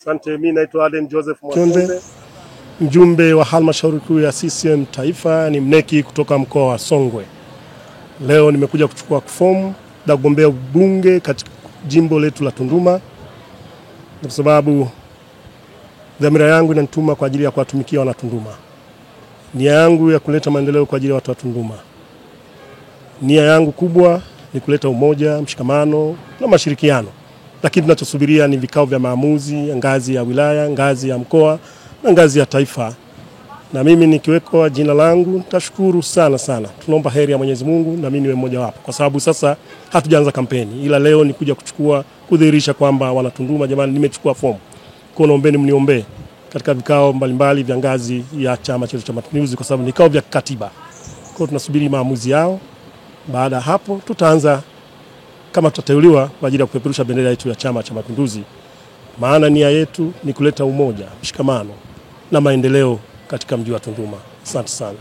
Asante, mimi naitwa Aden Joseph Mwakonde, mjumbe wa halmashauri kuu ya CCM Taifa, ni mneki kutoka mkoa wa Songwe. Leo nimekuja kuchukua fomu na kugombea ubunge katika jimbo letu la Tunduma, kwa sababu dhamira yangu inanituma kwa ajili ya kuwatumikia wana Tunduma. Nia yangu ya kuleta maendeleo kwa ajili ya watu wa Tunduma. Nia yangu kubwa ni kuleta umoja, mshikamano na mashirikiano. Lakini tunachosubiria ni vikao vya maamuzi ngazi ya wilaya, ngazi ya mkoa na ngazi ya taifa. Na mimi nikiwekwa jina langu nitashukuru sana sana. Tunaomba heri ya Mwenyezi Mungu na mimi niwe mmoja wapo, kwa sababu sasa hatujaanza kampeni, ila leo ni kuja kudhihirisha kwamba wana Tunduma, jamani, nimechukua fomu. Kwa naombeni mniombee katika vikao mbalimbali vya ngazi ya chama chetu cha Mapinduzi, kwa sababu ni vikao vya katiba. Kwa tunasubiri maamuzi yao. Baada ya hapo tutaanza kama tutateuliwa kwa ajili ya kupeperusha bendera yetu ya Chama cha Mapinduzi. Maana nia yetu ni kuleta umoja, mshikamano na maendeleo katika mji wa Tunduma. Asante sana.